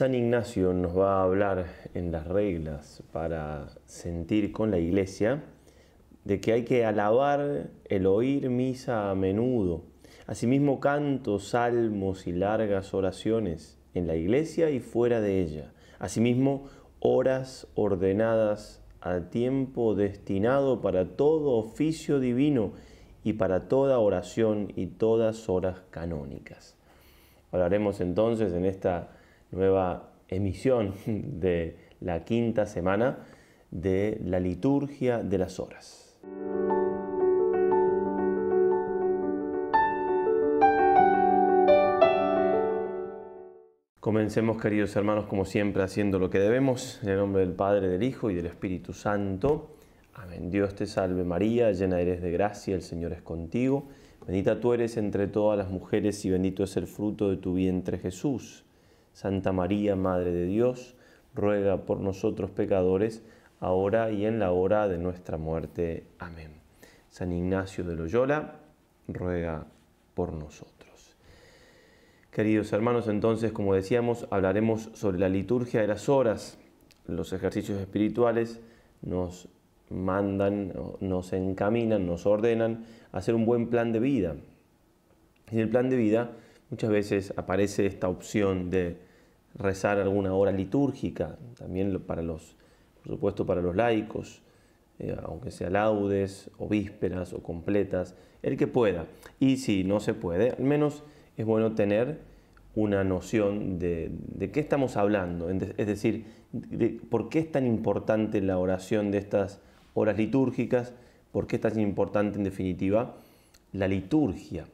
San Ignacio nos va a hablar en las reglas para sentir con la Iglesia de que hay que alabar el oír misa a menudo. Asimismo, cantos, salmos y largas oraciones en la Iglesia y fuera de ella. Asimismo, horas ordenadas al tiempo destinado para todo oficio divino y para toda oración y todas horas canónicas. Hablaremos entonces en esta nueva emisión de la quinta semana de la liturgia de las horas. Comencemos, queridos hermanos, como siempre, haciendo lo que debemos, en el nombre del Padre, del Hijo y del Espíritu Santo. Amén. Dios te salve María, llena eres de gracia, el Señor es contigo. Bendita tú eres entre todas las mujeres y bendito es el fruto de tu vientre Jesús. Santa María, Madre de Dios, ruega por nosotros pecadores, ahora y en la hora de nuestra muerte. Amén. San Ignacio de Loyola, ruega por nosotros. Queridos hermanos, entonces, como decíamos, hablaremos sobre la liturgia de las horas. Los ejercicios espirituales nos mandan, nos encaminan, nos ordenan a hacer un buen plan de vida. En el plan de vida muchas veces aparece esta opción de rezar alguna hora litúrgica, también por supuesto para los laicos, aunque sea laudes o vísperas o completas, el que pueda. Y si no se puede, al menos es bueno tener una noción de qué estamos hablando, es decir, de por qué es tan importante la oración de estas horas litúrgicas, por qué es tan importante en definitiva la liturgia,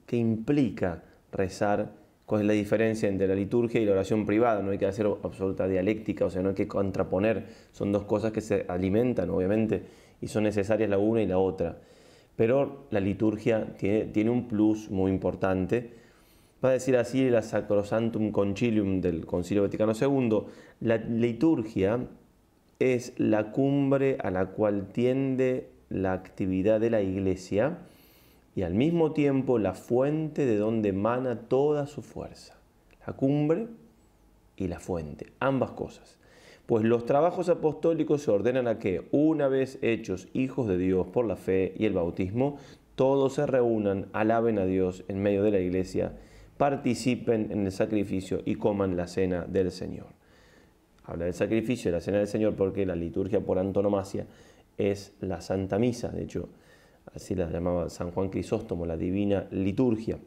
qué implica rezar, cuál es la diferencia entre la liturgia y la oración privada. No hay que hacer absoluta dialéctica, o sea, no hay que contraponer, son dos cosas que se alimentan obviamente y son necesarias la una y la otra. Pero la liturgia tiene un plus muy importante. Va a decir así la Sacrosanctum Concilium del Concilio Vaticano II, la liturgia es la cumbre a la cual tiende la actividad de la Iglesia y al mismo tiempo la fuente de donde emana toda su fuerza. La cumbre y la fuente, ambas cosas. Pues los trabajos apostólicos se ordenan a que, una vez hechos hijos de Dios por la fe y el bautismo, todos se reúnan, alaben a Dios en medio de la Iglesia, participen en el sacrificio y coman la cena del Señor. Habla del sacrificio y de la cena del Señor porque la liturgia por antonomasia es la Santa Misa. De hecho, así la llamaba San Juan Crisóstomo, la divina liturgia.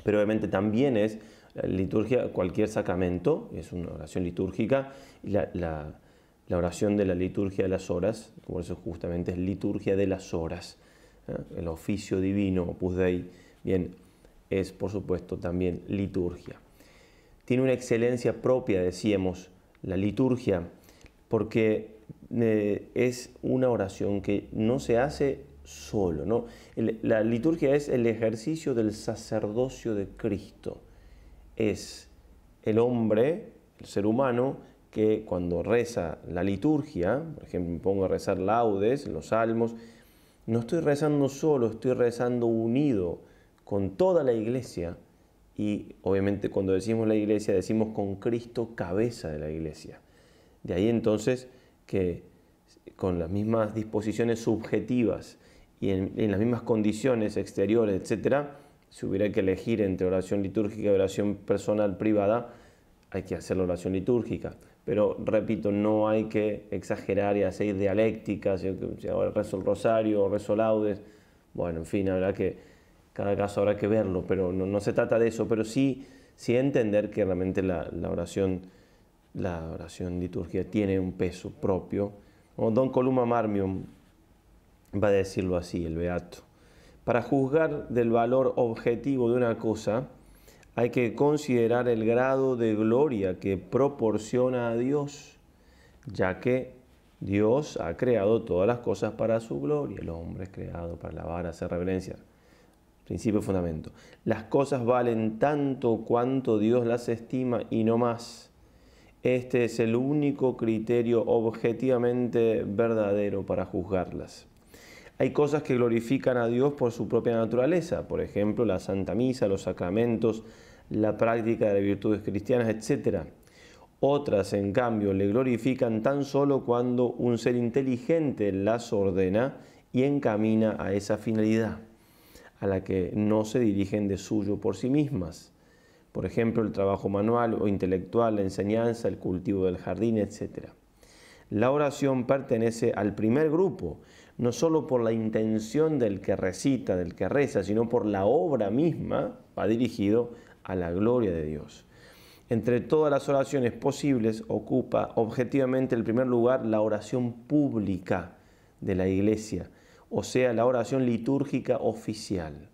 Pero obviamente también es la liturgia, cualquier sacramento, es una oración litúrgica, y la oración de la liturgia de las horas, por eso justamente es liturgia de las horas, el oficio divino, Opus Dei, bien, es por supuesto también liturgia. Tiene una excelencia propia, decíamos, la liturgia, porque es una oración que no se hace solo, ¿no? La liturgia es el ejercicio del sacerdocio de Cristo. Es el hombre, el ser humano, que cuando reza la liturgia, por ejemplo, me pongo a rezar laudes, los salmos, no estoy rezando solo, estoy rezando unido con toda la Iglesia. Y obviamente cuando decimos la Iglesia, decimos con Cristo cabeza de la Iglesia. De ahí entonces que con las mismas disposiciones subjetivas y en las mismas condiciones exteriores, etc., si hubiera que elegir entre oración litúrgica y oración personal privada, hay que hacer la oración litúrgica. Pero repito, no hay que exagerar y hacer dialécticas, si ahora rezo el rosario o rezo laudes. Bueno, en fin, habrá que... Cada caso habrá que verlo, pero no se trata de eso, pero sí entender que realmente la oración litúrgica tiene un peso propio. Don Columba Marmion va a decirlo así, el Beato. Para juzgar del valor objetivo de una cosa, hay que considerar el grado de gloria que proporciona a Dios, ya que Dios ha creado todas las cosas para su gloria. El hombre es creado para alabar, hacer reverencia. Principio y fundamento. Las cosas valen tanto cuanto Dios las estima y no más. Este es el único criterio objetivamente verdadero para juzgarlas. Hay cosas que glorifican a Dios por su propia naturaleza, por ejemplo, la Santa Misa, los sacramentos, la práctica de las virtudes cristianas, etc. Otras, en cambio, le glorifican tan solo cuando un ser inteligente las ordena y encamina a esa finalidad, a la que no se dirigen de suyo por sí mismas. Por ejemplo, el trabajo manual o intelectual, la enseñanza, el cultivo del jardín, etc. La oración pertenece al primer grupo, no solo por la intención del que recita, del que reza, sino por la obra misma, va dirigido a la gloria de Dios. Entre todas las oraciones posibles ocupa objetivamente el primer lugar la oración pública de la Iglesia, o sea, la oración litúrgica oficial.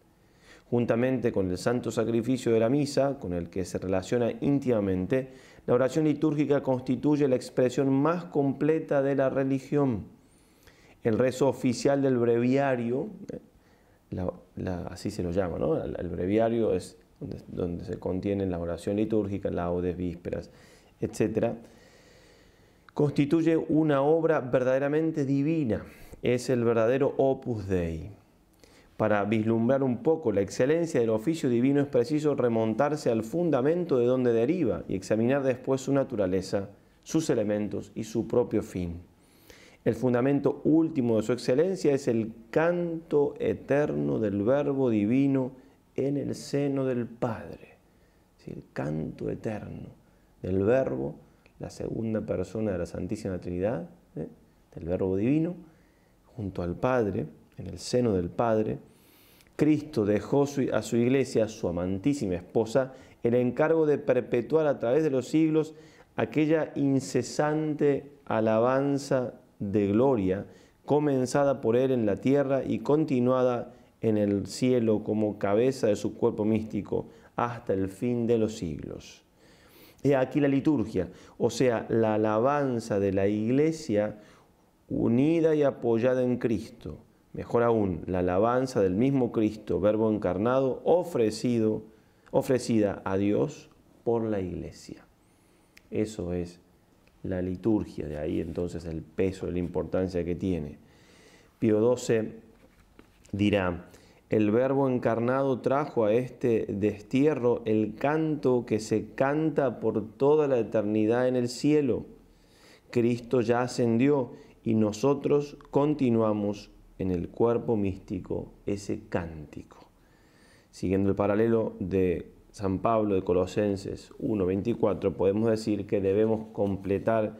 Juntamente con el santo sacrificio de la misa, con el que se relaciona íntimamente, la oración litúrgica constituye la expresión más completa de la religión. El rezo oficial del breviario, así se lo llama, ¿no? El breviario es donde se contiene la oración litúrgica, laudes, vísperas, etc., constituye una obra verdaderamente divina. Es el verdadero Opus Dei. Para vislumbrar un poco la excelencia del oficio divino es preciso remontarse al fundamento de donde deriva y examinar después su naturaleza, sus elementos y su propio fin. El fundamento último de su excelencia es el canto eterno del Verbo divino en el seno del Padre. ¿Sí? El canto eterno del Verbo, la segunda persona de la Santísima Trinidad, del Verbo divino, junto al Padre, en el seno del Padre. Cristo dejó a su Iglesia, su amantísima esposa, el encargo de perpetuar a través de los siglos aquella incesante alabanza de gloria, comenzada por Él en la tierra y continuada en el cielo como cabeza de su cuerpo místico hasta el fin de los siglos. He aquí la liturgia, o sea, la alabanza de la Iglesia unida y apoyada en Cristo. Mejor aún, la alabanza del mismo Cristo, Verbo encarnado, ofrecida a Dios por la Iglesia. Eso es la liturgia, de ahí entonces el peso y la importancia que tiene. Pío XII dirá: el Verbo encarnado trajo a este destierro el canto que se canta por toda la eternidad en el cielo. Cristo ya ascendió y nosotros continuamos en el cuerpo místico ese cántico. Siguiendo el paralelo de San Pablo de Colosenses 1:24, podemos decir que debemos completar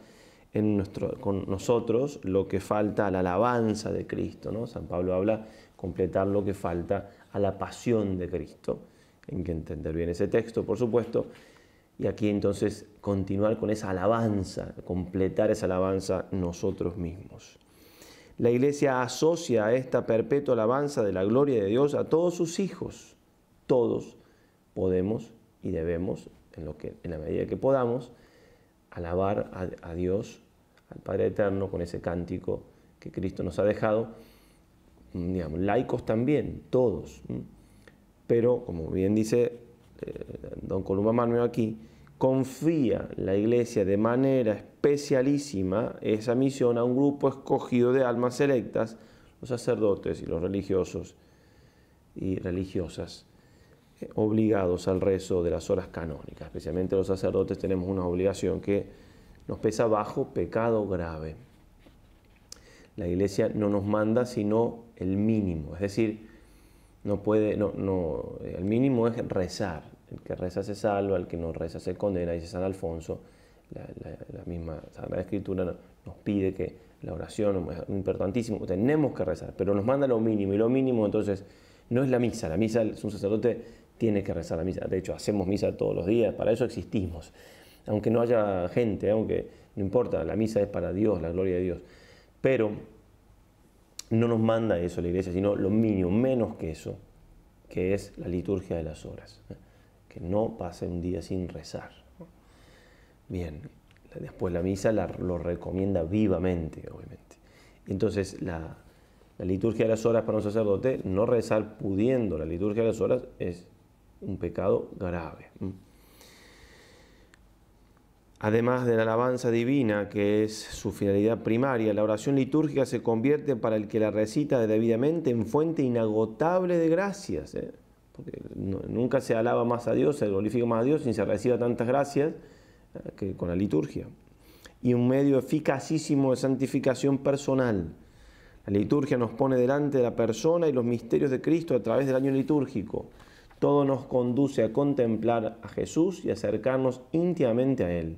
con nosotros lo que falta a la alabanza de Cristo, ¿no? San Pablo habla completar lo que falta a la pasión de Cristo. Hay que entender bien ese texto, por supuesto, y aquí entonces continuar con esa alabanza, completar esa alabanza nosotros mismos. La Iglesia asocia a esta perpetua alabanza de la gloria de Dios a todos sus hijos. Todos podemos y debemos, en la medida que podamos, alabar a Dios, al Padre Eterno, con ese cántico que Cristo nos ha dejado. Digamos, laicos también, todos. Pero, como bien dice don Columba Marmio aquí, confía la Iglesia de manera especialísima esa misión a un grupo escogido de almas selectas, los sacerdotes y los religiosos y religiosas, obligados al rezo de las horas canónicas. Especialmente los sacerdotes tenemos una obligación que nos pesa bajo pecado grave. La Iglesia no nos manda sino el mínimo, es decir, el mínimo es rezar. El que reza se salva, el que no reza se condena, dice San Alfonso. La misma Sagrada Escritura nos pide que la oración es importantísimo, tenemos que rezar, pero nos manda lo mínimo, y lo mínimo entonces no es la misa. La misa, un sacerdote tiene que rezar la misa. De hecho, hacemos misa todos los días, para eso existimos. Aunque no haya gente, aunque no importa, la misa es para Dios, la gloria de Dios. Pero no nos manda eso la Iglesia, sino lo mínimo, menos que eso, que es la liturgia de las horas. Que no pase un día sin rezar. Bien, después la misa lo recomienda vivamente, obviamente. Entonces, la liturgia de las horas para un sacerdote, no rezar pudiendo la liturgia de las horas es un pecado grave. Además de la alabanza divina, que es su finalidad primaria, la oración litúrgica se convierte para el que la recita debidamente en fuente inagotable de gracias. porque nunca se alaba más a Dios, se glorifica más a Dios, ni se reciba tantas gracias que con la liturgia. Y un medio eficacísimo de santificación personal. La liturgia nos pone delante de la persona y los misterios de Cristo a través del año litúrgico. Todo nos conduce a contemplar a Jesús y acercarnos íntimamente a Él,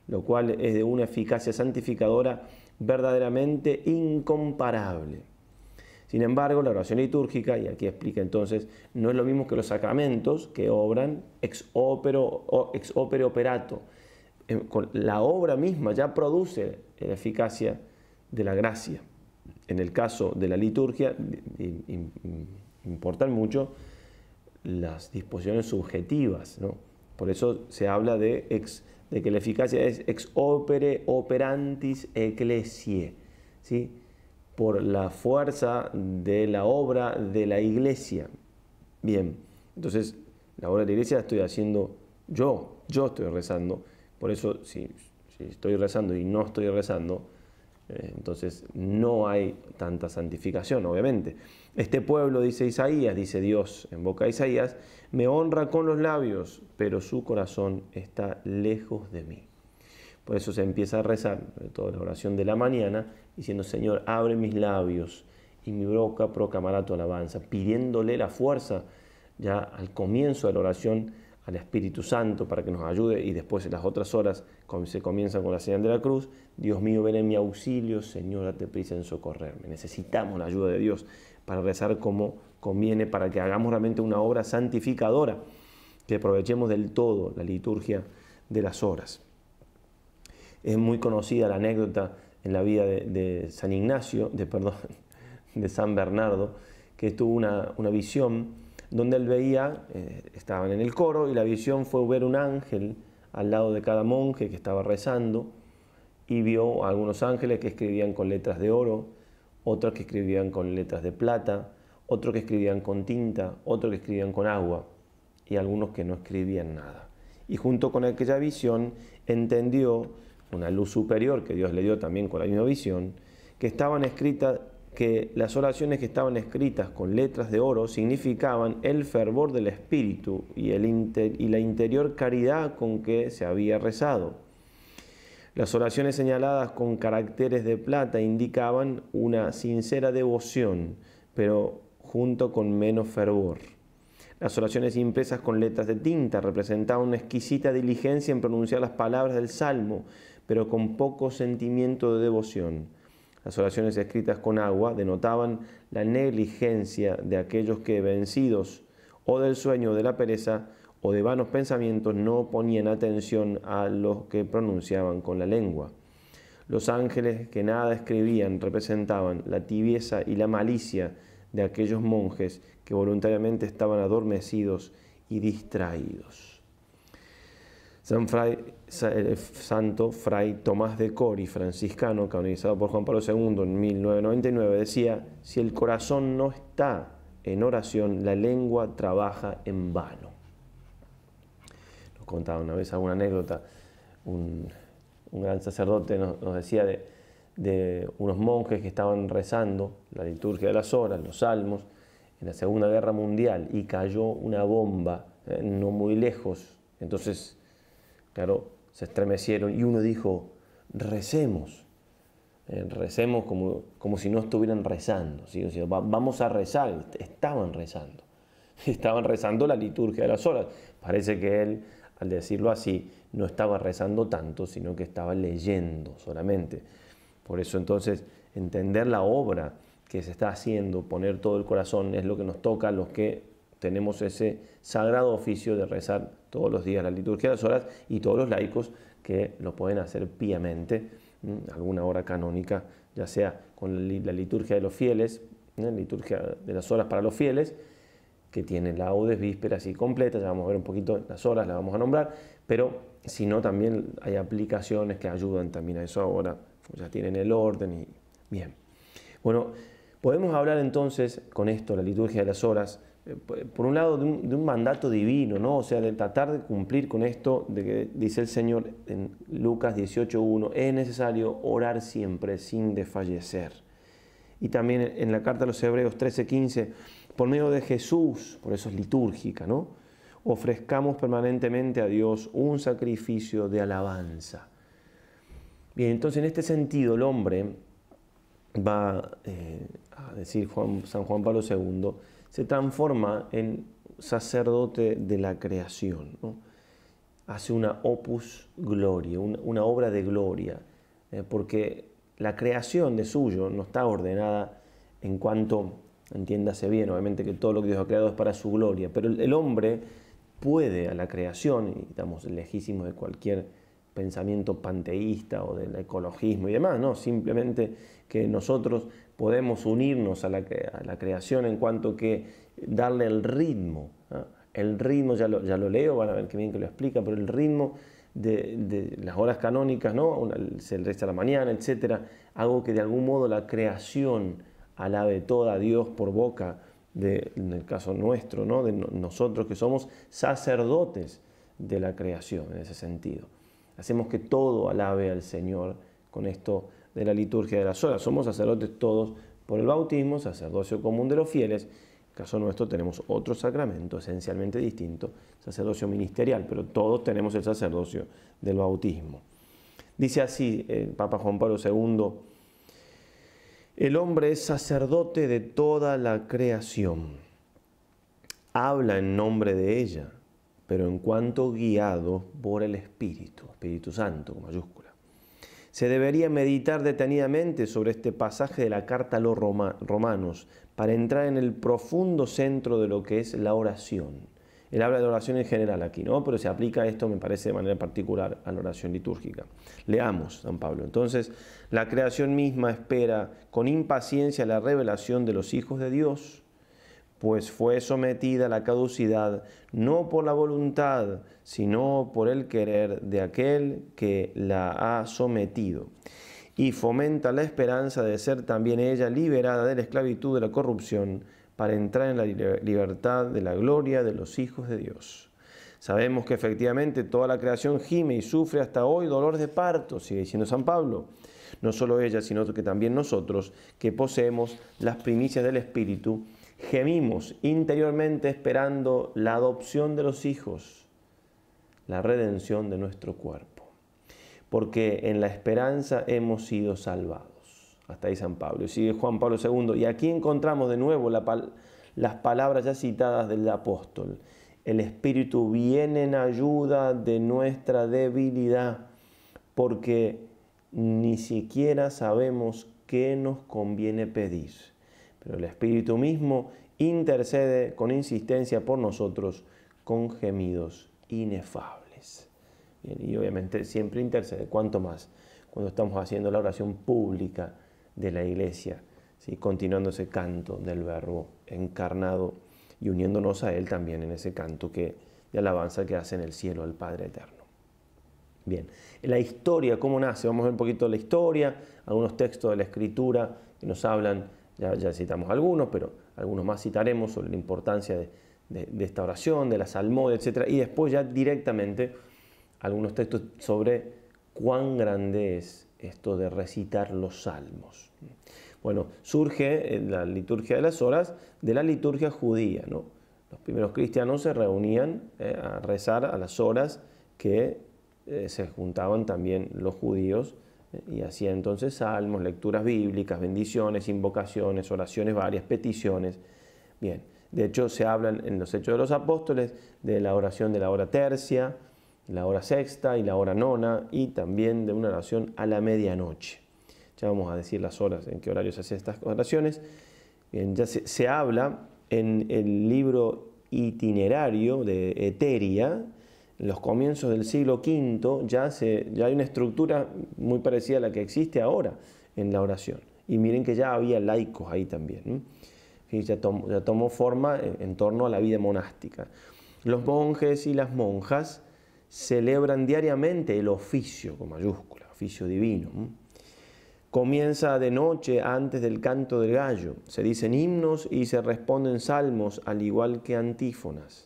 lo cual es de una eficacia santificadora verdaderamente incomparable. Sin embargo, la oración litúrgica, y aquí explica entonces, no es lo mismo que los sacramentos que obran ex opere operato. La obra misma ya produce la eficacia de la gracia. En el caso de la liturgia, importan mucho las disposiciones subjetivas, ¿no? Por eso se habla de que la eficacia es ex opere operantis ecclesiae, ¿sí? Por la fuerza de la obra de la iglesia. Bien, entonces la obra de la iglesia la estoy haciendo yo estoy rezando. Por eso si estoy rezando y no estoy rezando, entonces no hay tanta santificación, obviamente. Este pueblo, dice Isaías, dice Dios en boca de Isaías, me honra con los labios, pero su corazón está lejos de mí. Por eso se empieza a rezar, sobre todo la oración de la mañana, diciendo, Señor, abre mis labios y mi boca proclamará tu alabanza, pidiéndole la fuerza ya al comienzo de la oración al Espíritu Santo para que nos ayude, y después en las otras horas se comienza con la señal de la cruz. Dios mío, ven en mi auxilio, Señor, date prisa en socorrerme. Necesitamos la ayuda de Dios para rezar como conviene, para que hagamos realmente una obra santificadora, que aprovechemos del todo la liturgia de las horas. Es muy conocida la anécdota en la vida de San Ignacio, de San Bernardo, que tuvo una visión donde él veía, estaban en el coro, y la visión fue ver un ángel al lado de cada monje que estaba rezando, y vio a algunos ángeles que escribían con letras de oro, otros que escribían con letras de plata, otros que escribían con tinta, otros que escribían con agua, y algunos que no escribían nada. Y junto con aquella visión entendió, una luz superior que Dios le dio también con la misma visión, que las oraciones que estaban escritas con letras de oro significaban el fervor del espíritu y la interior caridad con que se había rezado. Las oraciones señaladas con caracteres de plata indicaban una sincera devoción, pero junto con menos fervor. Las oraciones impresas con letras de tinta representaban una exquisita diligencia en pronunciar las palabras del Salmo, pero con poco sentimiento de devoción. Las oraciones escritas con agua denotaban la negligencia de aquellos que, vencidos o del sueño o de la pereza o de vanos pensamientos, no ponían atención a lo que pronunciaban con la lengua. Los ángeles que nada escribían representaban la tibieza y la malicia de aquellos monjes que voluntariamente estaban adormecidos y distraídos. Santo Fray Tomás de Cori, franciscano, canonizado por Juan Pablo II en 1999, decía, si el corazón no está en oración, la lengua trabaja en vano. Nos contaba una vez alguna anécdota, un gran sacerdote nos decía de unos monjes que estaban rezando la liturgia de las horas, los salmos, en la Segunda Guerra Mundial, y cayó una bomba no muy lejos. Entonces, claro, se estremecieron y uno dijo, recemos, recemos como si no estuvieran rezando, ¿sí? O sea, vamos a rezar. Estaban rezando la liturgia de las horas. Parece que él, al decirlo así, no estaba rezando tanto, sino que estaba leyendo solamente. Por eso entonces entender la obra que se está haciendo, poner todo el corazón, es lo que nos toca a los que tenemos ese sagrado oficio de rezar todos los días la liturgia de las horas, y todos los laicos que lo pueden hacer piamente, alguna hora canónica, ya sea con la liturgia de los fieles, la liturgia de las horas para los fieles, que tiene laudes, vísperas y completas. Ya vamos a ver un poquito las horas, las vamos a nombrar, pero si no, también hay aplicaciones que ayudan también a eso ahora, ya tienen el orden y bien. Bueno, podemos hablar entonces con esto, la liturgia de las horas, por un lado de un mandato divino, ¿no? O sea, de tratar de cumplir con esto de que dice el Señor en Lucas 18:1, es necesario orar siempre sin desfallecer. Y también en la carta a los Hebreos 13:15, por medio de Jesús, por eso es litúrgica, ¿no? Ofrezcamos permanentemente a Dios un sacrificio de alabanza. Bien, entonces en este sentido el hombre va a decir San Juan Pablo II, se transforma en sacerdote de la creación, ¿no? Hace una opus gloria, una obra de gloria, porque la creación de suyo no está ordenada en cuanto, entiéndase bien, obviamente que todo lo que Dios ha creado es para su gloria, pero el hombre puede a la creación, y estamos lejísimos de cualquier pensamiento panteísta o del ecologismo y demás, ¿no? Simplemente que nosotros podemos unirnos a la creación en cuanto que darle el ritmo, ¿no? El ritmo, ya lo leo, van a ver qué bien que lo explica, pero el ritmo de las horas canónicas, ¿no? Se resta la mañana, etc. Algo que de algún modo la creación alabe toda a Dios por boca, en el caso nuestro, ¿no? De nosotros que somos sacerdotes de la creación, en ese sentido. Hacemos que todo alabe al Señor con esto de la liturgia de las horas. Somos sacerdotes todos por el bautismo, sacerdocio común de los fieles. En el caso nuestro tenemos otro sacramento esencialmente distinto, sacerdocio ministerial, pero todos tenemos el sacerdocio del bautismo. Dice así el Papa Juan Pablo II, el hombre es sacerdote de toda la creación, habla en nombre de ella, pero en cuanto guiado por el Espíritu Santo con mayúscula. Se debería meditar detenidamente sobre este pasaje de la carta a los romanos para entrar en el profundo centro de lo que es la oración. Él habla de oración en general aquí, ¿no? Pero se aplica esto, me parece, de manera particular a la oración litúrgica. Leamos, San Pablo. Entonces, la creación misma espera con impaciencia la revelación de los hijos de Dios, pues fue sometida a la caducidad no por la voluntad, sino por el querer de aquel que la ha sometido, y fomenta la esperanza de ser también ella liberada de la esclavitud de la corrupción para entrar en la libertad de la gloria de los hijos de Dios. Sabemos que efectivamente toda la creación gime y sufre hasta hoy dolor de parto, sigue diciendo San Pablo. No solo ella, sino que también nosotros, que poseemos las primicias del Espíritu, gemimos interiormente esperando la adopción de los hijos, la redención de nuestro cuerpo. Porque en la esperanza hemos sido salvados. Hasta ahí San Pablo. Y sigue Juan Pablo II. Y aquí encontramos de nuevo las palabras ya citadas del apóstol. El Espíritu viene en ayuda de nuestra debilidad, porque ni siquiera sabemos qué nos conviene pedir. Pero el Espíritu mismo intercede con insistencia por nosotros con gemidos inefables. Bien, y obviamente siempre intercede, cuanto más cuando estamos haciendo la oración pública de la Iglesia, ¿sí? Continuando ese canto del Verbo encarnado y uniéndonos a Él también en ese canto de alabanza que hace en el cielo al Padre Eterno. Bien, la historia, ¿cómo nace? Vamos a ver un poquito de la historia, algunos textos de la Escritura que nos hablan, ya citamos algunos, pero algunos más citaremos sobre la importancia de esta oración, de la salmodia, etc. Y después ya directamente algunos textos sobre cuán grande es esto de recitar los salmos. Bueno, surge la liturgia de las horas de la liturgia judía, ¿no? Los primeros cristianos se reunían a rezar a las horas que se juntaban también los judíos y hacían entonces salmos, lecturas bíblicas, bendiciones, invocaciones, oraciones varias, peticiones. Bien, de hecho se hablan en los Hechos de los Apóstoles de la oración de la hora tercia, la hora sexta y la hora nona, y también de una oración a la medianoche. Ya vamos a decir las horas, en qué horario se hacen estas oraciones. Bien, ya se habla en el libro itinerario de Eteria, en los comienzos del siglo V, ya hay una estructura muy parecida a la que existe ahora en la oración. Y miren que ya había laicos ahí también. Ya tomó forma en torno a la vida monástica. Los monjes y las monjas celebran diariamente el oficio, con mayúscula, oficio divino. Comienza de noche antes del canto del gallo. Se dicen himnos y se responden salmos, al igual que antífonas.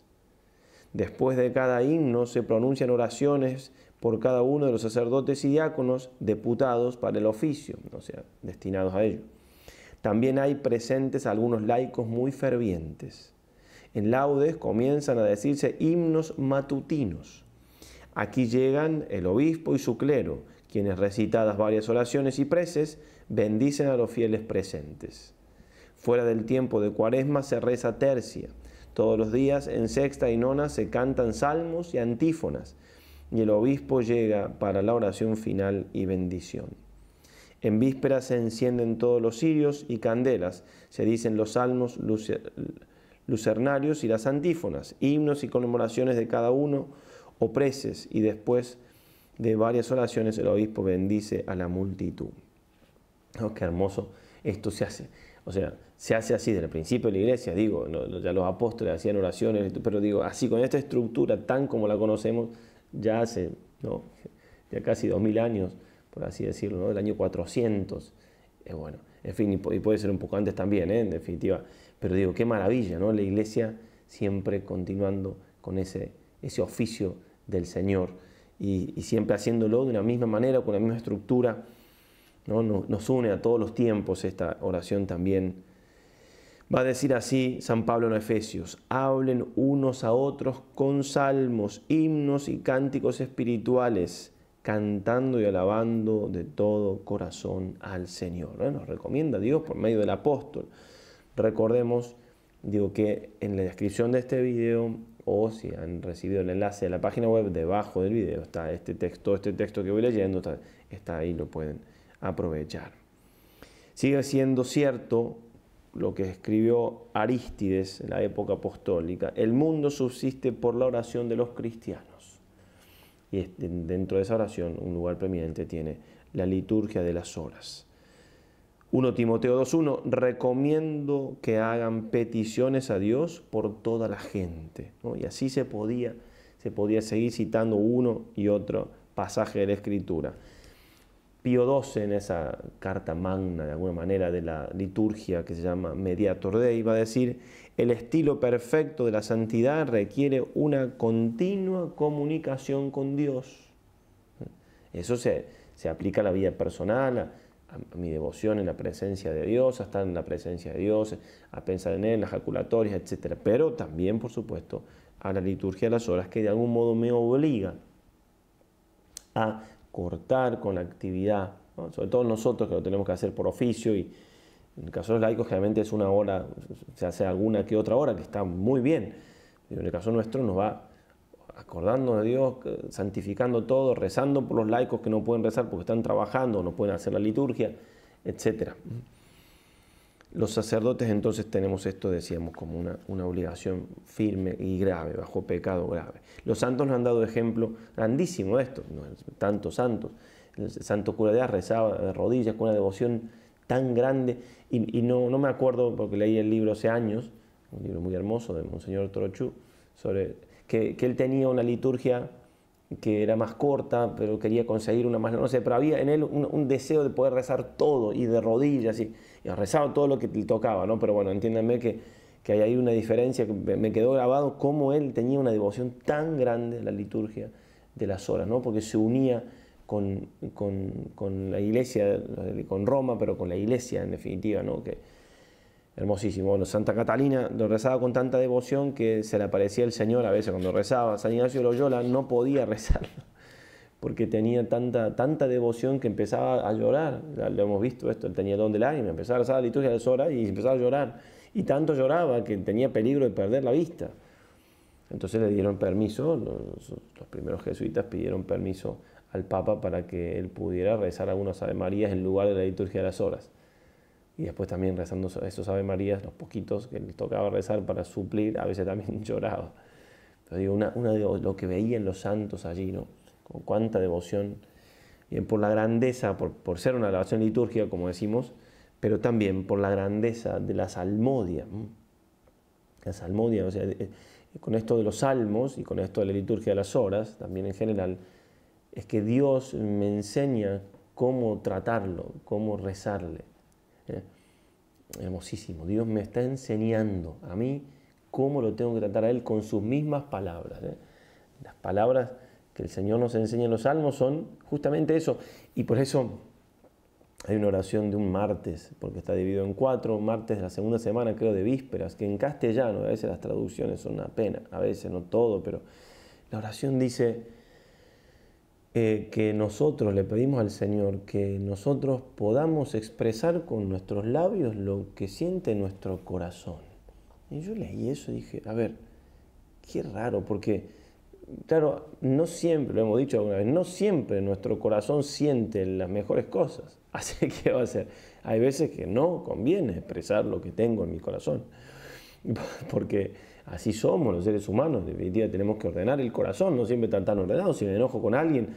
Después de cada himno se pronuncian oraciones por cada uno de los sacerdotes y diáconos deputados para el oficio, o sea, destinados a ello. También hay presentes algunos laicos muy fervientes. En laudes comienzan a decirse himnos matutinos. Aquí llegan el obispo y su clero, quienes, recitadas varias oraciones y preces, bendicen a los fieles presentes. Fuera del tiempo de Cuaresma se reza tercia. Todos los días en sexta y nona se cantan salmos y antífonas, y el obispo llega para la oración final y bendición. En vísperas se encienden todos los cirios y candelas, se dicen los salmos lucernarios y las antífonas, himnos y conmemoraciones de cada uno o preces, y después de varias oraciones el obispo bendice a la multitud. Oh, qué hermoso esto se hace. O sea, se hace así desde el principio de la iglesia, digo, ya los apóstoles hacían oraciones, pero digo, así con esta estructura tan como la conocemos, ya hace, ¿no?, ya casi 2000 años, por así decirlo, ¿no?, del año 400. Bueno, en fin, y puede ser un poco antes también, en definitiva. Pero digo, qué maravilla, ¿no? La iglesia siempre continuando con ese oficio del Señor y siempre haciéndolo de una misma manera, con la misma estructura, ¿no? Nos une a todos los tiempos esta oración también. Va a decir así San Pablo en Efesios: hablen unos a otros con salmos, himnos y cánticos espirituales, cantando y alabando de todo corazón al Señor. Nos recomienda Dios por medio del apóstol. Recordemos, digo, que en la descripción de este video, o si han recibido el enlace de la página web, debajo del video está este texto que voy leyendo, está ahí, lo pueden aprovechar. Sigue siendo cierto lo que escribió Arístides en la época apostólica: el mundo subsiste por la oración de los cristianos. Y dentro de esa oración un lugar preeminente tiene la liturgia de las horas. 1 Timoteo 2:1, recomiendo que hagan peticiones a Dios por toda la gente, ¿no? Y así se podía seguir citando uno y otro pasaje de la Escritura. Pío XII, en esa carta magna, de alguna manera, de la liturgia que se llama Mediator Dei, va a decir: el estilo perfecto de la santidad requiere una continua comunicación con Dios. Eso se aplica a la vida personal, a mi devoción en la presencia de Dios, a estar en la presencia de Dios, a pensar en Él, las jaculatorias, etc. Pero también, por supuesto, a la liturgia de las horas, que de algún modo me obliga a cortar con la actividad, ¿no? Sobre todo nosotros, que lo tenemos que hacer por oficio, y en el caso de los laicos generalmente es una hora, se hace alguna que otra hora, que está muy bien, pero en el caso nuestro nos va acordando de Dios, santificando todo, rezando por los laicos que no pueden rezar porque están trabajando, no pueden hacer la liturgia, etc. Los sacerdotes entonces tenemos esto, decíamos, como una obligación firme y grave, bajo pecado grave. Los santos nos han dado ejemplo grandísimo de esto, ¿no? Tantos santos. El santo cura de Ars rezaba de rodillas con una devoción tan grande, y no me acuerdo, porque leí el libro hace años, un libro muy hermoso de Monseñor Torochú, sobre que él tenía una liturgia que era más corta, pero quería conseguir una más, no sé, pero había en él un deseo de poder rezar todo, y de rodillas, y rezaba todo lo que le tocaba, ¿no? Pero bueno, entiéndanme que hay ahí una diferencia, que me quedó grabado cómo él tenía una devoción tan grande a la liturgia de las horas, ¿no? Porque se unía con la iglesia, con Roma, pero con la iglesia en definitiva, ¿no? Que hermosísimo. Bueno, Santa Catalina lo rezaba con tanta devoción que se le aparecía el Señor a veces cuando rezaba. San Ignacio de Loyola no podía rezar porque tenía tanta devoción que empezaba a llorar. Ya lo hemos visto esto, él tenía don de lágrima, empezaba a rezar la liturgia de las horas y empezaba a llorar. Y tanto lloraba que tenía peligro de perder la vista. Entonces le dieron permiso, los primeros jesuitas pidieron permiso al Papa para que él pudiera rezar algunas Ave Marías en lugar de la liturgia de las horas. Y después también rezando esos Ave Marías, los poquitos que les tocaba rezar para suplir, a veces también lloraba. Pero digo, lo que veían los santos allí, ¿no? Con cuánta devoción, bien por la grandeza, por ser una oración litúrgica, como decimos, pero también por la grandeza de la salmodia. La salmodia, o sea, con esto de los salmos y con esto de la liturgia de las horas, también en general, es que Dios me enseña cómo tratarlo, cómo rezarle. Hermosísimo. Dios me está enseñando a mí cómo lo tengo que tratar a Él con sus mismas palabras. Las palabras que el Señor nos enseña en los salmos son justamente eso. Y por eso Hay una oración de un martes, porque está dividido en 4 martes de la segunda semana, creo, de vísperas, que en castellano, a veces las traducciones son una pena, a veces no todo, pero la oración dice que nosotros le pedimos al Señor que nosotros podamos expresar con nuestros labios lo que siente nuestro corazón. Y yo leí eso y dije, a ver, qué raro, porque, claro, no siempre, lo hemos dicho alguna vez, no siempre nuestro corazón siente las mejores cosas. Así que, ¿qué va a hacer? Hay veces que no conviene expresar lo que tengo en mi corazón, porque así somos los seres humanos. De definitiva, tenemos que ordenar el corazón, no siempre tan ordenado. Si me enojo con alguien,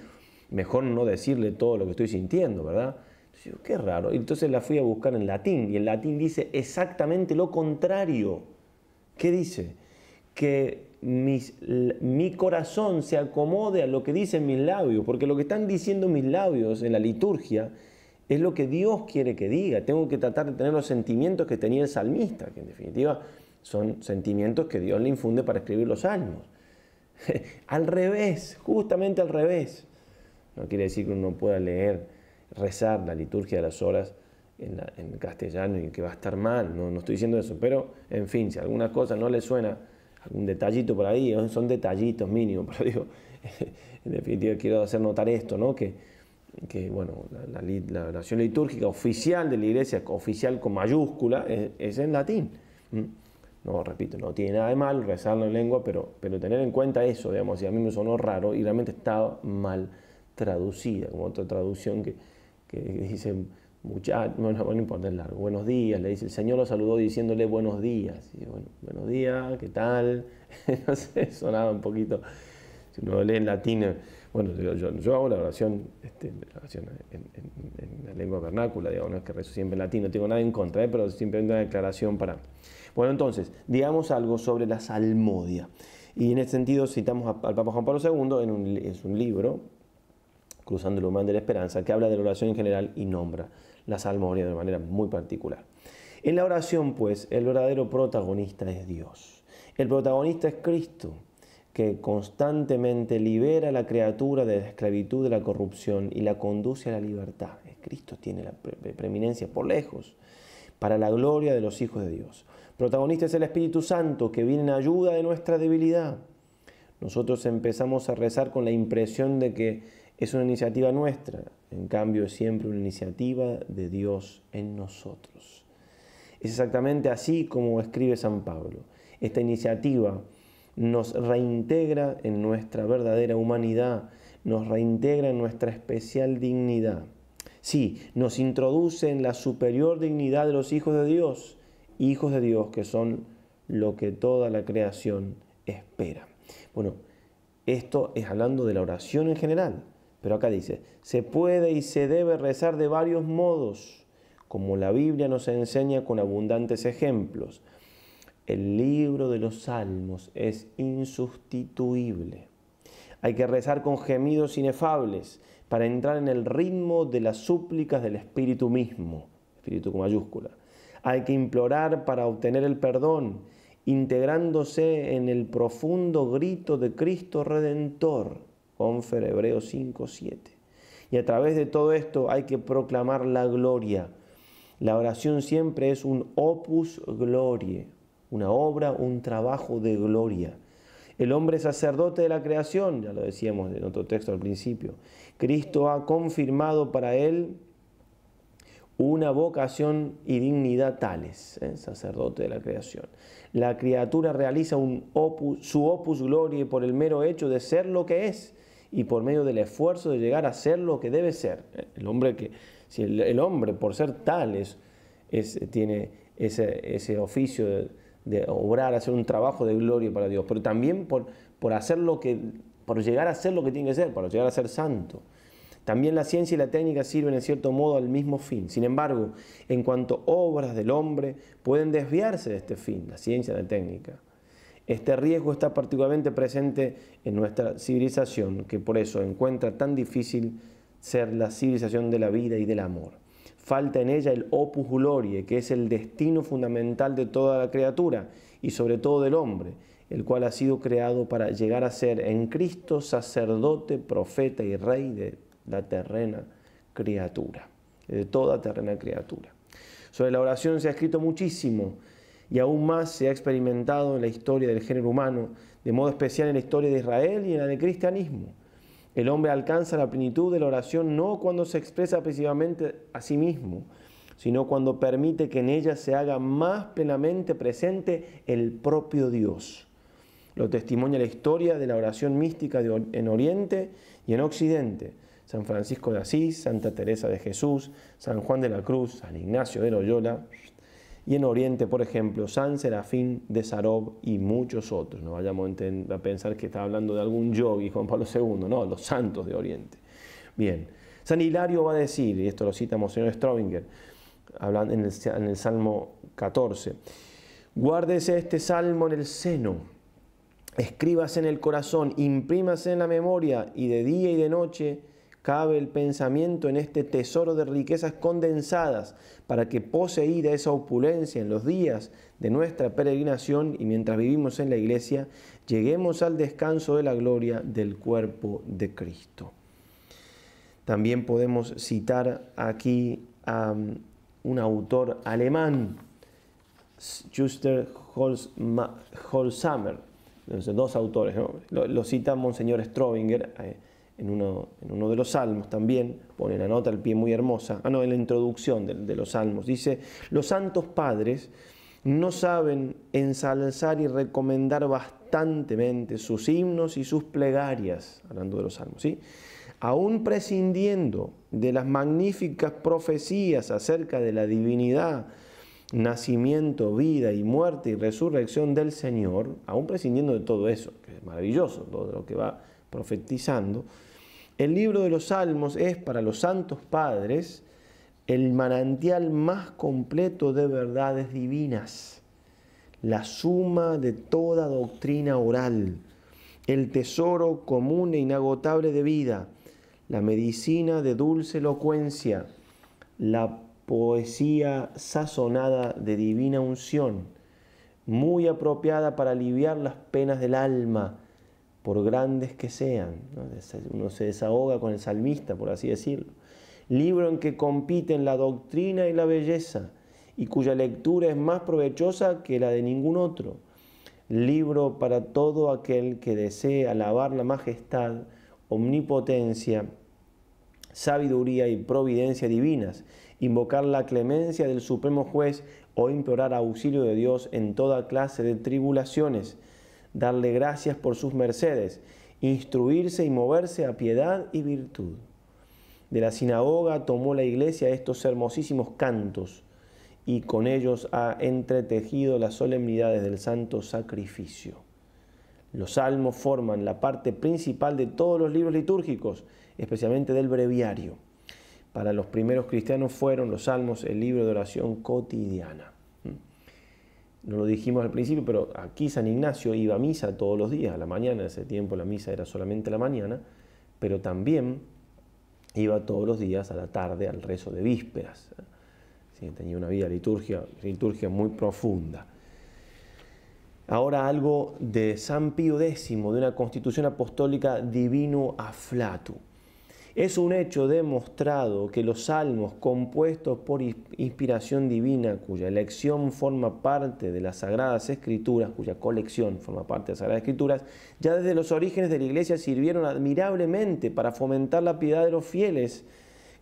mejor no decirle todo lo que estoy sintiendo, ¿verdad? Entonces, digo, qué raro. Y entonces la fui a buscar en latín, y en latín dice exactamente lo contrario. ¿Qué dice? Que mi corazón se acomode a lo que dicen mis labios, porque lo que están diciendo mis labios en la liturgia es lo que Dios quiere que diga. Tengo que tratar de tener los sentimientos que tenía el salmista, que en definitiva son sentimientos que Dios le infunde para escribir los salmos. Al revés, justamente al revés. No quiere decir que uno pueda leer, rezar la liturgia de las horas en castellano y que va a estar mal, no estoy diciendo eso, pero en fin, si alguna cosa no le suena, algún detallito por ahí, son detallitos mínimos, pero digo, en definitiva quiero hacer notar esto, ¿no? Que bueno, la oración litúrgica oficial de la iglesia, oficial con mayúscula, es en latín. No, repito, no tiene nada de mal rezarlo en lengua, pero tener en cuenta eso, digamos, si a mí me sonó raro y realmente estaba mal traducida, como otra traducción que dice, bueno, no importa, es largo, buenos días, le dice, el Señor lo saludó diciéndole buenos días, y bueno, buenos días, ¿qué tal? No sé, sonaba un poquito, si uno lee en latín, bueno, yo hago la oración, en la lengua vernácula, digamos, no es que rezo siempre en latín, no tengo nada en contra, pero simplemente una declaración para... Bueno, entonces, digamos algo sobre la salmodia, y en este sentido citamos al Papa Juan Pablo II, es un libro, Cruzando el umbral de la esperanza, que habla de la oración en general y nombra la salmodia de manera muy particular. En la oración, pues, el verdadero protagonista es Dios. El protagonista es Cristo, que constantemente libera a la criatura de la esclavitud, de la corrupción y la conduce a la libertad. Cristo tiene la preeminencia por lejos, para la gloria de los hijos de Dios. Protagonista es el Espíritu Santo, que viene en ayuda de nuestra debilidad. Nosotros empezamos a rezar con la impresión de que es una iniciativa nuestra, en cambio es siempre una iniciativa de Dios en nosotros. Es exactamente así como escribe San Pablo. Esta iniciativa nos reintegra en nuestra verdadera humanidad, nos reintegra en nuestra especial dignidad. Sí, nos introduce en la superior dignidad de los hijos de Dios que son lo que toda la creación espera. Bueno, esto es hablando de la oración en general. Pero acá dice, se puede y se debe rezar de varios modos, como la Biblia nos enseña con abundantes ejemplos. El libro de los Salmos es insustituible. Hay que rezar con gemidos inefables para entrar en el ritmo de las súplicas del Espíritu mismo, Espíritu con mayúscula. Hay que implorar para obtener el perdón, integrándose en el profundo grito de Cristo Redentor, Confer Hebreos 5:7. Y a través de todo esto hay que proclamar la gloria. La oración siempre es un opus gloriae, una obra, un trabajo de gloria. El hombre es sacerdote de la creación, ya lo decíamos en otro texto al principio. Cristo ha confirmado para él una vocación y dignidad tales, sacerdote de la creación. La criatura realiza su opus gloriae por el mero hecho de ser lo que es, y por medio del esfuerzo de llegar a ser lo que debe ser. El hombre por ser tal tiene ese oficio de obrar, hacer un trabajo de gloria para Dios, pero también por llegar a ser lo que tiene que ser, para llegar a ser santo. También la ciencia y la técnica sirven en cierto modo al mismo fin. Sin embargo, en cuanto obras del hombre pueden desviarse de este fin, la ciencia y la técnica, este riesgo está particularmente presente en nuestra civilización, que por eso encuentra tan difícil ser la civilización de la vida y del amor. Falta en ella el opus gloriae, que es el destino fundamental de toda la criatura y sobre todo del hombre, el cual ha sido creado para llegar a ser en Cristo sacerdote, profeta y rey de la terrena criatura. de toda terrena criatura. Sobre la oración se ha escrito muchísimo y aún más se ha experimentado en la historia del género humano, de modo especial en la historia de Israel y en la del cristianismo. El hombre alcanza la plenitud de la oración no cuando se expresa precisamente a sí mismo, sino cuando permite que en ella se haga más plenamente presente el propio Dios. Lo testimonia la historia de la oración mística en Oriente y en Occidente. San Francisco de Asís, Santa Teresa de Jesús, San Juan de la Cruz, San Ignacio de Loyola, y en Oriente, por ejemplo, San Serafín de Sarov y muchos otros. No vayamos a pensar que está hablando de algún yogi, Juan Pablo II, no, los santos de Oriente. Bien, San Hilario va a decir, y esto lo cita Monseñor Strobinger, hablando en el Salmo 14, guárdese este salmo en el seno, escríbase en el corazón, imprímase en la memoria, y de día y de noche cabe el pensamiento en este tesoro de riquezas condensadas, para que poseída esa opulencia en los días de nuestra peregrinación y mientras vivimos en la iglesia, lleguemos al descanso de la gloria del cuerpo de Cristo. También podemos citar aquí a un autor alemán, Schuster Holzamer, dos autores, ¿no? Lo cita Monseñor Strobinger en uno de los salmos también, pone la nota al pie muy hermosa, en la introducción de los salmos, dice: los santos padres no saben ensalzar y recomendar bastantemente sus himnos y sus plegarias, hablando de los salmos, ¿sí? Aún prescindiendo de las magníficas profecías acerca de la divinidad, nacimiento, vida y muerte y resurrección del Señor, aún prescindiendo de todo eso, que es maravilloso, todo lo que va profetizando, el libro de los Salmos es para los santos padres el manantial más completo de verdades divinas, la suma de toda doctrina oral, el tesoro común e inagotable de vida, la medicina de dulce elocuencia, la poesía sazonada de divina unción, muy apropiada para aliviar las penas del alma, por grandes que sean, ¿no? Uno se desahoga con el salmista, por así decirlo. Libro en que compiten la doctrina y la belleza, y cuya lectura es más provechosa que la de ningún otro. Libro para todo aquel que desee alabar la majestad, omnipotencia, sabiduría y providencia divinas, invocar la clemencia del Supremo Juez o implorar auxilio de Dios en toda clase de tribulaciones, darle gracias por sus mercedes, instruirse y moverse a piedad y virtud. De la sinagoga tomó la iglesia estos hermosísimos cantos y con ellos ha entretejido las solemnidades del santo sacrificio. Los salmos forman la parte principal de todos los libros litúrgicos, especialmente del breviario. Para los primeros cristianos fueron los salmos el libro de oración cotidiana. No lo dijimos al principio, pero aquí San Ignacio iba a misa todos los días, a la mañana. En ese tiempo la misa era solamente a la mañana, pero también iba todos los días a la tarde al rezo de vísperas. Sí, tenía una vida liturgia muy profunda. Ahora algo de San Pío X, de una constitución apostólica Divino Afflatus. Es un hecho demostrado que los salmos compuestos por inspiración divina, cuya elección forma parte de las Sagradas Escrituras, cuya colección forma parte de las Sagradas Escrituras, ya desde los orígenes de la Iglesia sirvieron admirablemente para fomentar la piedad de los fieles,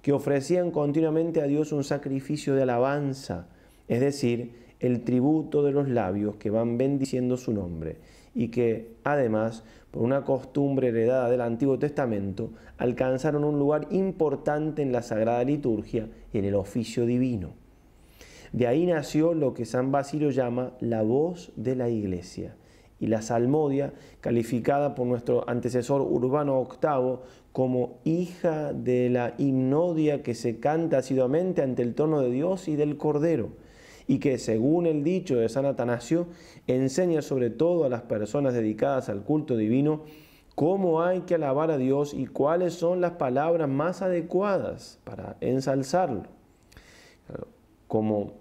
que ofrecían continuamente a Dios un sacrificio de alabanza, es decir, el tributo de los labios que van bendiciendo su nombre, y que, además, por una costumbre heredada del Antiguo Testamento, alcanzaron un lugar importante en la Sagrada Liturgia y en el oficio divino. De ahí nació lo que San Basilio llama la voz de la Iglesia, y la salmodia, calificada por nuestro antecesor Urbano VIII como hija de la himnodia que se canta asiduamente ante el trono de Dios y del Cordero, y que, según el dicho de San Atanasio, enseña sobre todo a las personas dedicadas al culto divino cómo hay que alabar a Dios y cuáles son las palabras más adecuadas para ensalzarlo. Como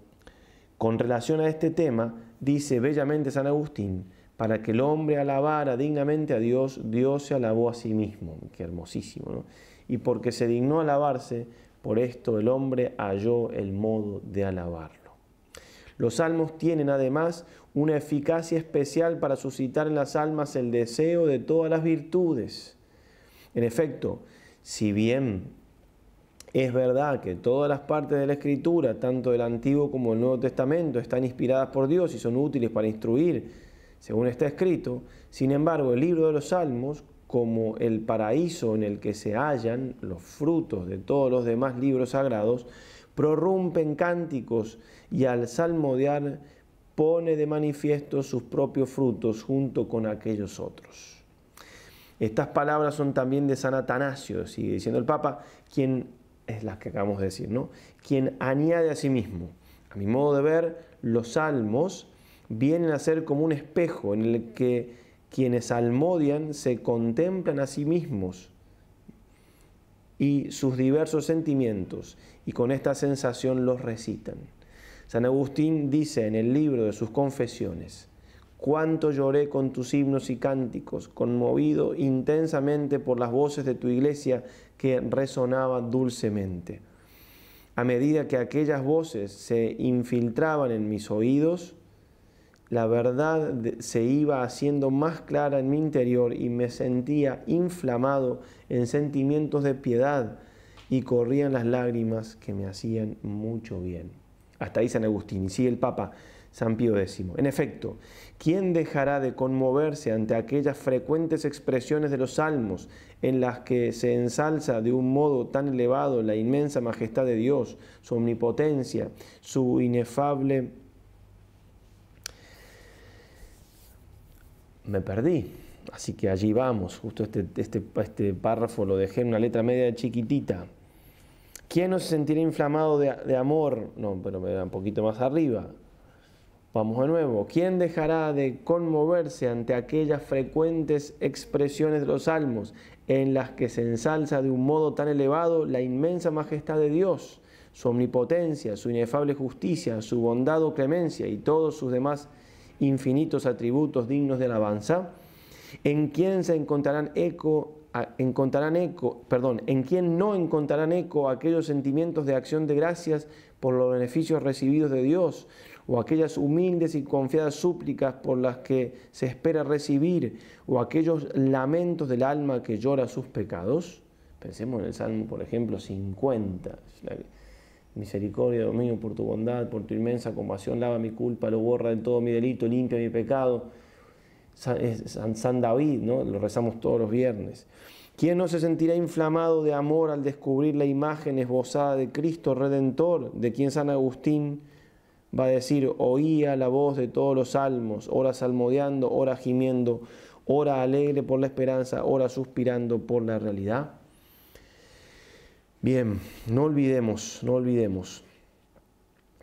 con relación a este tema, dice bellamente San Agustín: para que el hombre alabara dignamente a Dios, Dios se alabó a sí mismo. Qué hermosísimo, ¿no? Y porque se dignó alabarse, Por esto el hombre halló el modo de alabarlo. Los salmos tienen además una eficacia especial para suscitar en las almas el deseo de todas las virtudes. En efecto, si bien es verdad que todas las partes de la Escritura, tanto del Antiguo como del Nuevo Testamento, están inspiradas por Dios y son útiles para instruir, según está escrito, sin embargo, el libro de los Salmos, como el paraíso en el que se hallan los frutos de todos los demás libros sagrados, prorrumpen cánticos y al salmodiar pone de manifiesto sus propios frutos junto con aquellos otros. Estas palabras son también de San Atanasio, sigue diciendo el Papa, quien es las que acabamos de decir, ¿no? Quien añade a sí mismo. A mi modo de ver, los salmos vienen a ser como un espejo en el que quienes salmodian se contemplan a sí mismos y sus diversos sentimientos, y con esta sensación los recitan. San Agustín dice en el libro de sus confesiones: cuánto lloré con tus himnos y cánticos, conmovido intensamente por las voces de tu iglesia que resonaban dulcemente. A medida que aquellas voces se infiltraban en mis oídos, la verdad se iba haciendo más clara en mi interior y me sentía inflamado en sentimientos de piedad y corrían las lágrimas que me hacían mucho bien. Hasta ahí San Agustín. Y sigue el Papa San Pío X. En efecto, ¿quién dejará de conmoverse ante aquellas frecuentes expresiones de los salmos en las que se ensalza de un modo tan elevado la inmensa majestad de Dios, su omnipotencia, su inefable... Me perdí, así que allí vamos. Justo este párrafo lo dejé en una letra media chiquitita. ¿Quién no se sentirá inflamado de amor? No, pero me da un poquito más arriba. Vamos de nuevo. ¿Quién dejará de conmoverse ante aquellas frecuentes expresiones de los salmos en las que se ensalza de un modo tan elevado la inmensa majestad de Dios, su omnipotencia, su inefable justicia, su bondad o clemencia y todos sus demás infinitos atributos dignos de alabanza? ¿En quién se encontrarán en quién no encontrarán eco aquellos sentimientos de acción de gracias por los beneficios recibidos de Dios, o aquellas humildes y confiadas súplicas por las que se espera recibir, o aquellos lamentos del alma que llora sus pecados? Pensemos en el Salmo, por ejemplo, 50. Misericordia, Dios mío, por tu bondad, por tu inmensa compasión, lava mi culpa, lo borra de todo mi delito, limpia mi pecado. San David, ¿no? Lo rezamos todos los viernes. ¿Quién no se sentirá inflamado de amor al descubrir la imagen esbozada de Cristo Redentor, de quien San Agustín va a decir: oía la voz de todos los salmos, ora salmodiando, ora gimiendo, ora alegre por la esperanza, ora suspirando por la realidad? Bien, no olvidemos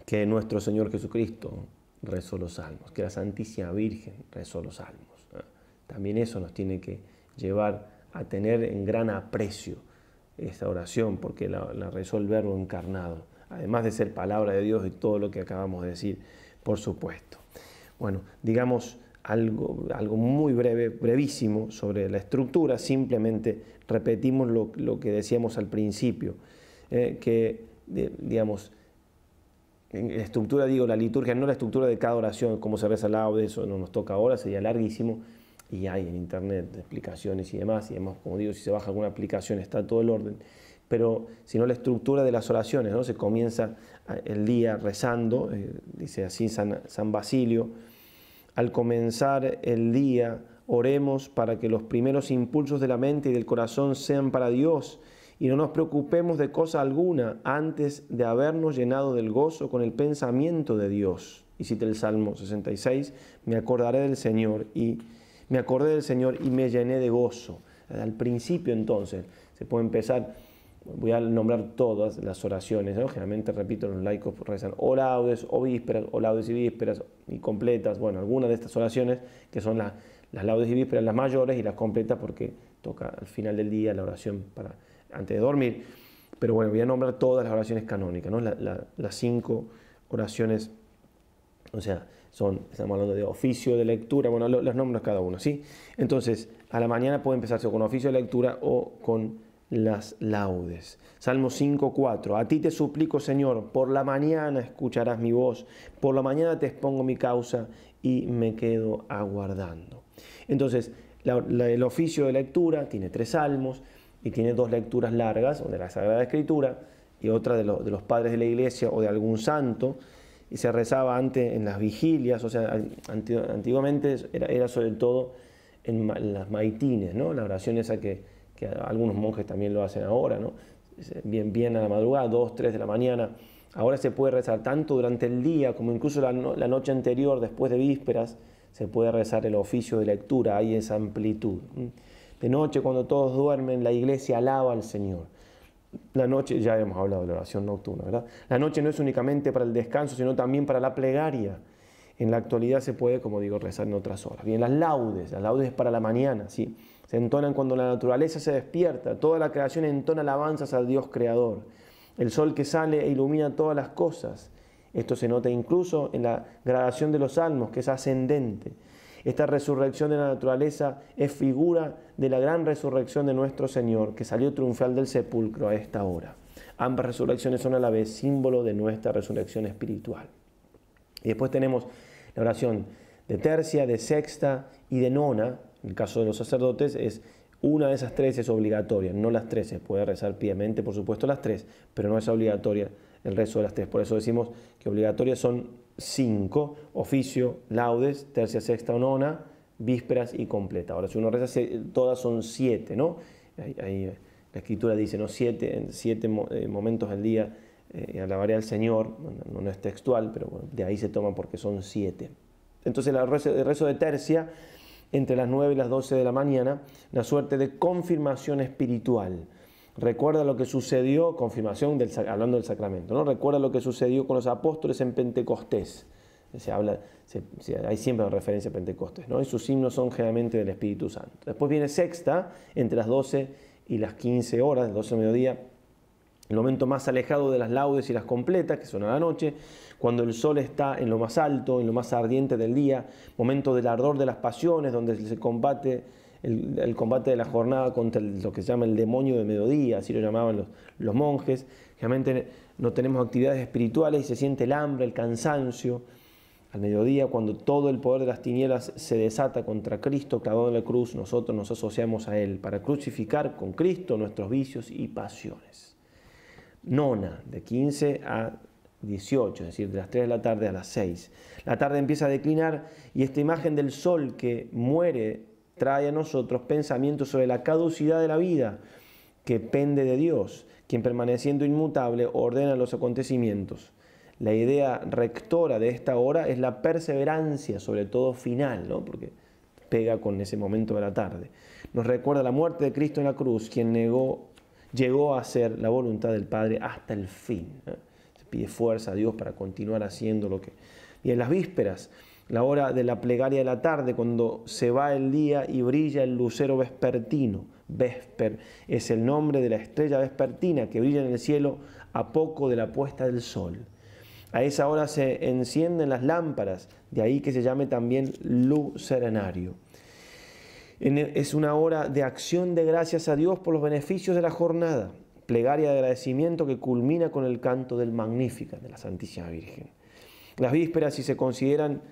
que nuestro Señor Jesucristo rezó los salmos, que la Santísima Virgen rezó los salmos. También eso nos tiene que llevar a tener en gran aprecio esta oración, porque la rezó el Verbo encarnado, además de ser palabra de Dios y todo lo que acabamos de decir, por supuesto. Bueno, digamos algo muy brevísimo sobre la estructura. Simplemente repetimos lo que decíamos al principio, digamos, en la estructura, digo, la liturgia, no la estructura de cada oración, cómo se reza laude, eso no nos toca ahora, sería larguísimo, y hay en internet explicaciones y demás, como digo, si se baja alguna aplicación está todo el orden, pero sino la estructura de las oraciones, ¿no? Se comienza el día rezando, dice así San Basilio: al comenzar el día, oremos para que los primeros impulsos de la mente y del corazón sean para Dios, y no nos preocupemos de cosa alguna antes de habernos llenado del gozo con el pensamiento de Dios. Y cita el Salmo 66, me acordé del Señor y me llené de gozo. Al principio, entonces, se puede empezar, voy a nombrar todas las oraciones, ¿no? Generalmente, repito, los laicos rezan o laudes o vísperas, o laudes y vísperas y completas. Bueno, algunas de estas oraciones que son las laudes y vísperas, las mayores, y las completas porque toca al final del día la oración antes de dormir. Pero bueno, voy a nombrar todas las oraciones canónicas, ¿no? Las 5 oraciones, o sea, estamos hablando de oficio de lectura, bueno, los nombres cada uno, ¿sí? Entonces, a la mañana puede empezarse con oficio de lectura o con las laudes. Salmo 5:4. A ti te suplico, Señor, por la mañana escucharás mi voz, por la mañana te expongo mi causa y me quedo aguardando. Entonces, el oficio de lectura tiene 3 salmos y tiene 2 lecturas largas, una de la Sagrada Escritura y otra de los padres de la iglesia o de algún santo, y se rezaba antes en las vigilias, o sea, antiguamente era sobre todo en las maitines, ¿no? La oración esa que algunos monjes también lo hacen ahora, ¿no? Bien a la madrugada, 2, 3 de la mañana. Ahora se puede rezar tanto durante el día como incluso la noche anterior, después de vísperas, se puede rezar el oficio de lectura, hay esa amplitud. De noche, cuando todos duermen, la iglesia alaba al Señor. La noche, ya hemos hablado de la oración nocturna, ¿verdad? La noche no es únicamente para el descanso, sino también para la plegaria. En la actualidad se puede, como digo, rezar en otras horas. Bien, las laudes es para la mañana, ¿sí? Se entonan cuando la naturaleza se despierta, toda la creación entona alabanzas al Dios Creador. El sol que sale e ilumina todas las cosas. Esto se nota incluso en la gradación de los salmos, que es ascendente. Esta resurrección de la naturaleza es figura de la gran resurrección de nuestro Señor, que salió triunfal del sepulcro a esta hora. Ambas resurrecciones son a la vez símbolo de nuestra resurrección espiritual. Y después tenemos la oración de tercia, de sexta y de nona. En el caso de los sacerdotes, una de esas 3 es obligatoria, no las 3. Se puede rezar piamente, por supuesto, las 3, pero no es obligatoria el rezo de las 3. Por eso decimos que obligatorias son 5, oficio, laudes, tercia, sexta o nona, vísperas y completa. Ahora, si uno reza, todas son 7, ¿no? Ahí la Escritura dice, ¿no? 7 momentos al día alabaré al Señor. No es textual, pero bueno, de ahí se toma porque son 7. Entonces, el rezo de tercia, entre las 9 y las 12 de la mañana, una suerte de confirmación espiritual. Recuerda lo que sucedió, confirmación hablando del sacramento, ¿no? Recuerda lo que sucedió con los apóstoles en Pentecostés. Hay siempre una referencia a Pentecostés, ¿no? Y sus himnos son generalmente del Espíritu Santo. Después viene sexta, entre las 12 y las 15 horas, 12 de mediodía, el momento más alejado de las laudes y las completas, que son a la noche, cuando el sol está en lo más alto, en lo más ardiente del día, momento del ardor de las pasiones, donde se combate el combate de la jornada contra lo que se llama el demonio de mediodía, así lo llamaban los monjes. Realmente no tenemos actividades espirituales y se siente el hambre, el cansancio. Al mediodía, cuando todo el poder de las tinieblas se desata contra Cristo clavado en la cruz, nosotros nos asociamos a Él para crucificar con Cristo nuestros vicios y pasiones. Nona, de 15 a 18, es decir, de las 3 de la tarde a las 6. La tarde empieza a declinar y esta imagen del sol que muere trae a nosotros pensamientos sobre la caducidad de la vida, que pende de Dios, quien permaneciendo inmutable ordena los acontecimientos. La idea rectora de esta hora es la perseverancia, sobre todo final, ¿no? Porque pega con ese momento de la tarde. Nos recuerda la muerte de Cristo en la cruz, quien llegó a hacer la voluntad del Padre hasta el fin. Se pide fuerza a Dios para continuar haciendo lo que... Y en las vísperas, la hora de la plegaria de la tarde, cuando se va el día y brilla el lucero vespertino. Vesper es el nombre de la estrella vespertina que brilla en el cielo a poco de la puesta del sol. A esa hora se encienden las lámparas, de ahí que se llame también lucerenario. Es una hora de acción de gracias a Dios por los beneficios de la jornada. Plegaria de agradecimiento que culmina con el canto del Magnificat de la Santísima Virgen. Las vísperas, si se consideran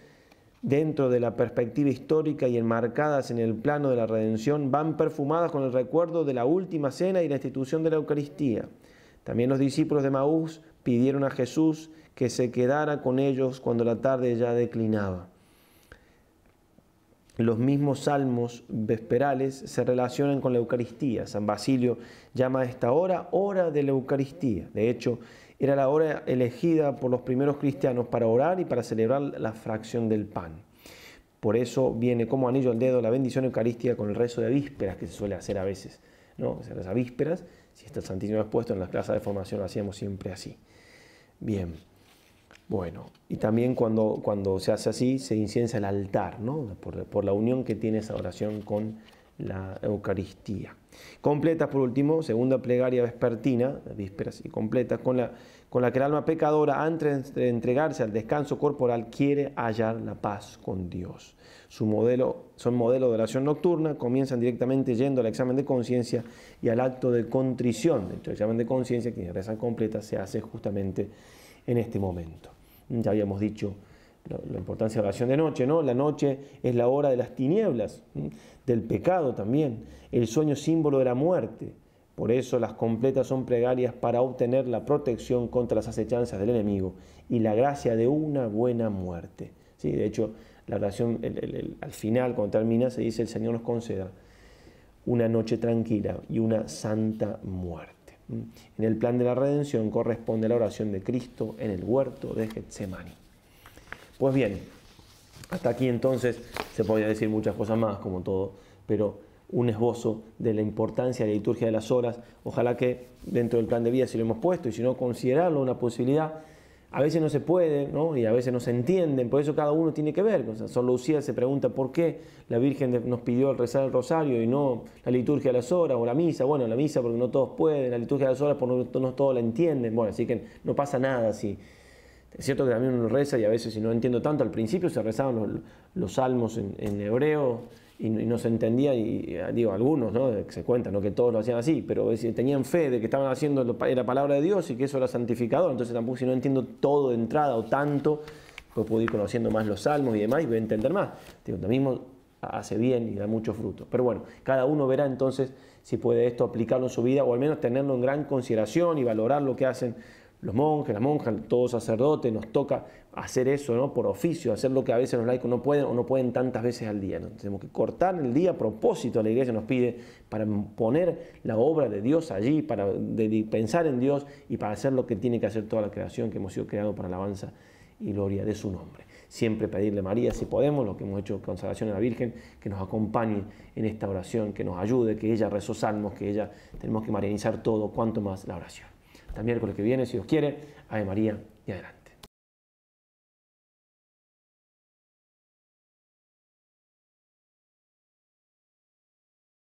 dentro de la perspectiva histórica y enmarcadas en el plano de la redención, van perfumadas con el recuerdo de la última cena y la institución de la Eucaristía. También los discípulos de Maús pidieron a Jesús que se quedara con ellos cuando la tarde ya declinaba. Los mismos salmos vesperales se relacionan con la Eucaristía. San Basilio llama a esta hora, hora de la Eucaristía. De hecho, era la hora elegida por los primeros cristianos para orar y para celebrar la fracción del pan. Por eso viene como anillo al dedo la bendición eucarística con el rezo de vísperas, que se suele hacer a veces, ¿no? Se reza vísperas, si está el Santísimo expuesto en las clases de formación lo hacíamos siempre así. Bien, bueno, y también cuando se hace así, se inciensa el altar, ¿no? Por la unión que tiene esa oración con la Eucaristía. Completas, por último, segunda plegaria vespertina, vísperas y completas, con la que el alma pecadora, antes de entregarse al descanso corporal, quiere hallar la paz con Dios. Son modelo de oración nocturna, comienzan directamente yendo al examen de conciencia y al acto de contrición. De hecho, el examen de conciencia, quienes rezan completas, se hace justamente en este momento. Ya habíamos dicho la importancia de la oración de noche, ¿no? La noche es la hora de las tinieblas, del pecado también, el sueño símbolo de la muerte. Por eso las completas son plegarias para obtener la protección contra las acechanzas del enemigo y la gracia de una buena muerte. ¿Sí? De hecho, la oración al final, cuando termina, se dice: el Señor nos conceda una noche tranquila y una santa muerte. En el plan de la redención corresponde la oración de Cristo en el huerto de Getsemaní. Pues bien, hasta aquí entonces se podría decir muchas cosas más, como todo, pero un esbozo de la importancia de la liturgia de las horas. Ojalá que dentro del plan de vida, si lo hemos puesto, y si no, considerarlo una posibilidad. A veces no se puede, ¿no? Y a veces no se entienden, por eso cada uno tiene que ver. O sea, Sor Lucía se pregunta por qué la Virgen nos pidió rezar el rosario y no la liturgia de las horas o la misa. Bueno, la misa porque no todos pueden, la liturgia de las horas porque no todos la entienden. Bueno, así que no pasa nada si... Es cierto que también uno reza y a veces, si no entiendo tanto, al principio se rezaban los salmos en hebreo y no se entendía, y digo, algunos, ¿no? Se cuenta, no que todos lo hacían así, pero tenían fe de que estaban haciendo la palabra de Dios y que eso era santificador. Entonces tampoco, si no entiendo todo de entrada o tanto, pues puedo ir conociendo más los salmos y demás y voy a entender más. Digo, lo mismo hace bien y da mucho fruto. Pero bueno, cada uno verá entonces si puede esto aplicarlo en su vida, o al menos tenerlo en gran consideración y valorar lo que hacen los monjes, las monjas, todo sacerdote. Nos toca hacer eso, ¿no? Por oficio, hacer lo que a veces los laicos no pueden o no pueden tantas veces al día, ¿no? Tenemos que cortar el día a propósito. La Iglesia nos pide para poner la obra de Dios allí, para pensar en Dios y para hacer lo que tiene que hacer toda la creación, que hemos sido creados para alabanza y gloria de su nombre. Siempre pedirle a María, si podemos, lo que hemos hecho consagración a la Virgen, que nos acompañe en esta oración, que nos ayude, que ella rezó salmos, que ella tenemos que marianizar todo, cuanto más la oración. Hasta el miércoles que viene, si Dios quiere. Ave María y adelante.